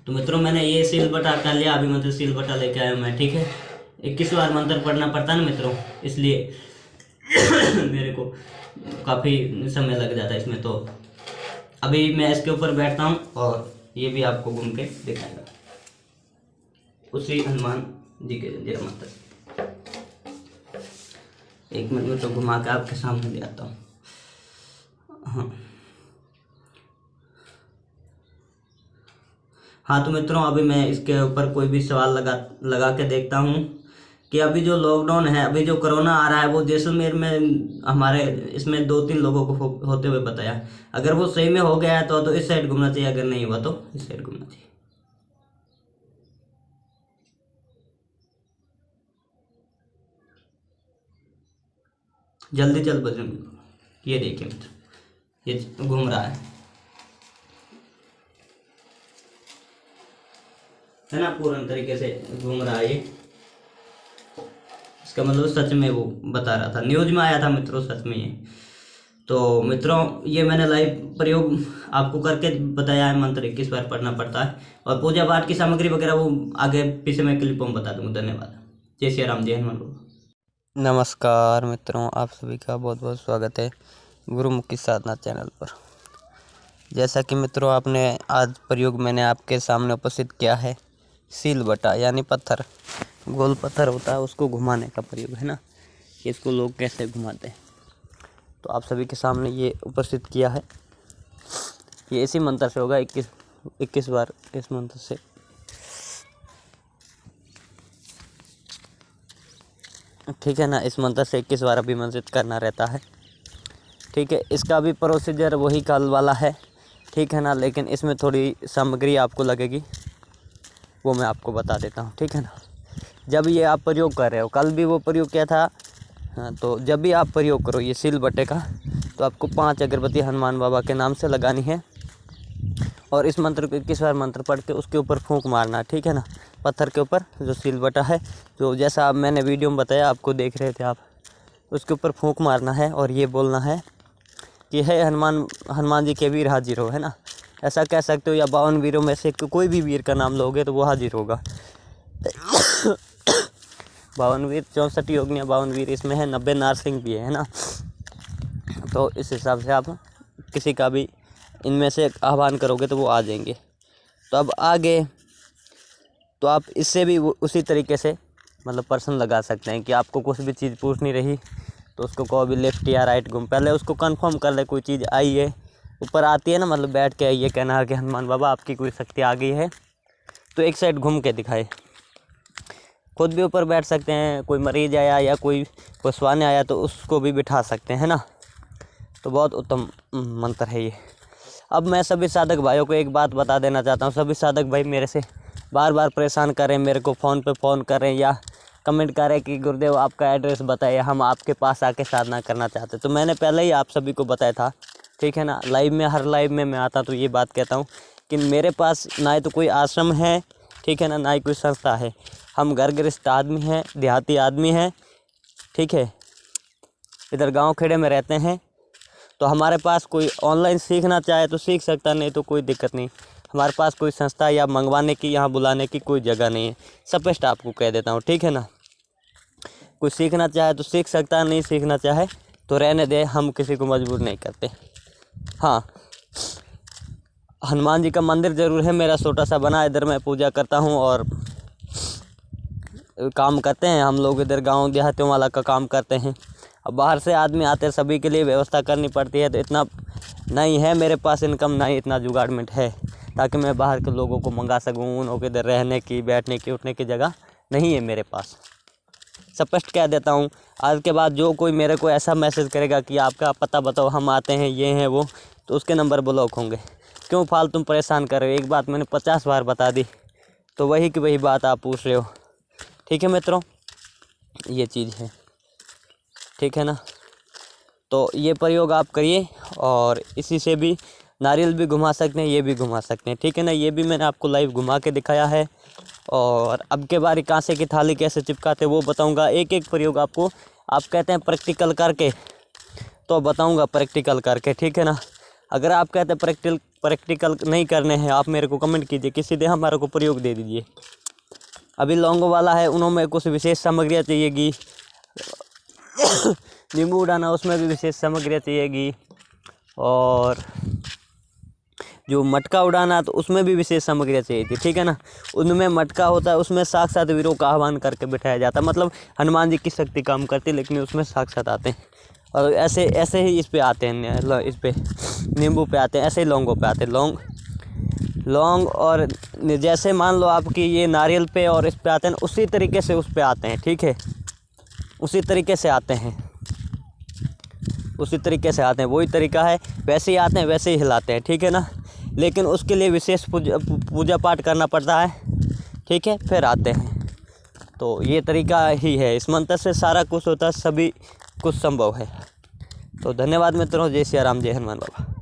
तो मित्रों मैंने ये सील बटा कर लिया, अभी मतलब सील बटा लेके आया मैं, ठीक है। 21 बार मंत्र पढ़ना पड़ता है ना मित्रों, इसलिए मेरे को काफ़ी समय लग जाता है इसमें। तो अभी मैं इसके ऊपर बैठता हूँ और ये भी आपको घूम के दिखाएगा उसी हनुमान जी के जंजीरा मंत्र। एक मिनट में तो घुमा के आपके सामने ले आता हूँ। हाँ तो मित्रों अभी मैं इसके ऊपर कोई भी सवाल लगा के देखता हूँ कि अभी जो लॉकडाउन है, अभी जो कोरोना आ रहा है, वो जैसलमेर में हमारे इसमें 2-3 लोगों को होते हुए बताया। अगर वो सही में हो गया है तो इस साइड घूमना चाहिए, अगर नहीं हुआ तो इस साइड घूमना चाहिए। जल्दी चल बजरंग, ये देखिए मित्र, ये घूम रहा है ना, पूर्ण तरीके से घूम रहा है ये। इसका मतलब सच में वो बता रहा था, न्यूज में आया था मित्रों, सच में ये। तो मित्रों ये मैंने लाइव प्रयोग आपको करके बताया है, मंत्र 21 बार पढ़ना पड़ता है। और पूजा पाठ की सामग्री वगैरह वो आगे पीछे मैं क्लिपों में बता दूंगा। धन्यवाद। जय श्री राम, जय हनुमान बाबा। नमस्कार मित्रों, आप सभी का बहुत बहुत स्वागत है गुरुमुखी साधना चैनल पर। जैसा कि मित्रों आपने आज प्रयोग मैंने आपके सामने उपस्थित किया है, सील बटा यानी पत्थर, गोल पत्थर होता है उसको घुमाने का प्रयोग है ना, कि इसको लोग कैसे घुमाते हैं। तो आप सभी के सामने ये उपस्थित किया है। ये इसी मंत्र से होगा, 21 बार इस मंत्र से। ठीक है ना, इस मंत्र से 21 बार अभिमंत्रित करना रहता है। ठीक है, इसका भी प्रोसीजर वही कल वाला है, ठीक है ना, लेकिन इसमें थोड़ी सामग्री आपको लगेगी, वो मैं आपको बता देता हूँ। ठीक है ना, जब ये आप प्रयोग कर रहे हो, कल भी वो प्रयोग किया था, हाँ, तो जब भी आप प्रयोग करो ये सील बटे का, तो आपको 5 अगरबत्ती हनुमान बाबा के नाम से लगानी है और इस मंत्र को 21 बार मंत्र पढ़ के उसके ऊपर फूंक मारना। ठीक है ना, पत्थर के ऊपर जो सील बटा है, जो जैसा मैंने वीडियो में बताया, आपको देख रहे थे आप, उसके ऊपर फूंक मारना है और ये बोलना है कि है हनुमान जी के वीर हाजिर हो, है ना, ऐसा कह सकते हो। या 52 वीरों में से कोई भी वीर का नाम लोगे तो वो हाजिर होगा। 52 वीर, 64 योगियाँ, 52 वीर इसमें है, 90 नारसिंह भी है ना। तो इस हिसाब से आप किसी का भी इनमें से आह्वान करोगे तो वो आ जाएंगे। तो अब आगे तो आप इससे भी उसी तरीके से मतलब प्रश्न लगा सकते हैं कि आपको कुछ भी चीज़ पूछनी रही तो उसको कहो भी लेफ्ट या राइट घूम, पहले उसको कंफर्म कर ले कोई चीज़ आई है, ऊपर आती है ना, मतलब बैठ के ये कहना है कि हनुमान बाबा आपकी कोई शक्ति आ गई है, तो एक साइड घूम के दिखाए। खुद भी ऊपर बैठ सकते हैं, कोई मरीज आया या कोई पुष्पाने आया तो उसको भी बिठा सकते हैं ना। तो बहुत उत्तम मंत्र है ये। अब मैं सभी साधक भाइयों को एक बात बता देना चाहता हूँ। सभी साधक भाई मेरे से बार बार परेशान कर रहे हैं, मेरे को फ़ोन पे फ़ोन कर रहे हैं या कमेंट कर रहे हैं कि गुरुदेव आपका एड्रेस बताइए, हम आपके पास आके साधना करना चाहते हैं। तो मैंने पहले ही आप सभी को बताया था, ठीक है ना, लाइव में, हर लाइव में मैं आता तो ये बात कहता हूँ कि मेरे पास ना ही तो कोई आश्रम है, ठीक है ना ही कोई संस्था है। हम घर गृहस्थ आदमी हैं, देहाती आदमी हैं, ठीक है, इधर गांव खेड़े में रहते हैं। तो हमारे पास कोई ऑनलाइन सीखना चाहे तो सीख सकता, नहीं तो कोई दिक्कत नहीं। हमारे पास कोई संस्था या मंगवाने की, यहाँ बुलाने की कोई जगह नहीं है, स्पष्ट आपको कह देता हूँ। ठीक है ना, कोई सीखना चाहे तो सीख सकता, नहीं सीखना चाहे तो रहने दे, हम किसी को मजबूर नहीं करते। हाँ, हनुमान जी का मंदिर ज़रूर है, मेरा छोटा सा बना, इधर मैं पूजा करता हूँ और काम करते हैं हम लोग, इधर गांव देहातियों वाला का काम करते हैं। अब बाहर से आदमी आते हैं, सभी के लिए व्यवस्था करनी पड़ती है, तो इतना नहीं है मेरे पास इनकम, नहीं इतना जुगाड़मेंट है ताकि मैं बाहर के लोगों को मंगा सकूँ। उनके इधर रहने की, बैठने की, उठने की जगह नहीं है मेरे पास, स्पष्ट कह देता हूँ। आज के बाद जो कोई मेरे को ऐसा मैसेज करेगा कि आपका पता बताओ, हम आते हैं, ये हैं वो, तो उसके नंबर ब्लॉक होंगे। क्यों फालतू परेशान कर रहे हो? एक बात मैंने 50 बार बता दी, तो वही की वही बात आप पूछ रहे हो। ठीक है मित्रों, ये चीज़ है, ठीक है ना। तो ये प्रयोग आप करिए और इसी से भी नारियल भी घुमा सकते हैं, ये भी घुमा सकते हैं, ठीक है ना। ये भी मैंने आपको लाइव घुमा के दिखाया है। और अब के बारी कांसे की थाली कैसे चिपकाते वो बताऊंगा, एक एक प्रयोग आपको, आप कहते हैं प्रैक्टिकल करके, तो बताऊंगा प्रैक्टिकल करके, ठीक है ना। अगर आप कहते हैं प्रैक्टिकल नहीं करने हैं आप मेरे को कमेंट कीजिए कि सीधे हमारे को प्रयोग दे दीजिए। अभी लौंग वाला है, उनमें कुछ विशेष सामग्रियाँ चाहिएगी। नींबू उड़ाना उसमें भी विशेष सामग्रियाँ चाहिएगी। और जो मटका उड़ाना तो उसमें भी विशेष सामग्रियाँ चाहिए थी, ठीक है ना। उनमें मटका होता है, उसमें साक्षात वीरों का आह्वान करके बिठाया जाता है, मतलब हनुमान जी की शक्ति काम करती है, लेकिन उसमें साक्षात आते हैं। और ऐसे ही इस पे आते हैं, इस पे नींबू पे आते हैं, ऐसे ही लौंगों पे आते हैं। लौंग और जैसे मान लो आपकी ये नारियल पे और इस पे आते हैं, उसी तरीके से उस पे आते हैं, ठीक है। उसी तरीके से आते हैं, उसी तरीके से आते हैं, वही तरीका है, वैसे ही आते हैं, वैसे ही हिलाते हैं, ठीक है ना। लेकिन उसके लिए विशेष पूजा पाठ करना पड़ता है, ठीक है, फिर आते हैं। तो ये तरीका ही है, इस मंत्र से सारा कुछ होता है, सभी कुछ संभव है। तो धन्यवाद मित्रों, जय सिया राम, जय हनुमान बाबा।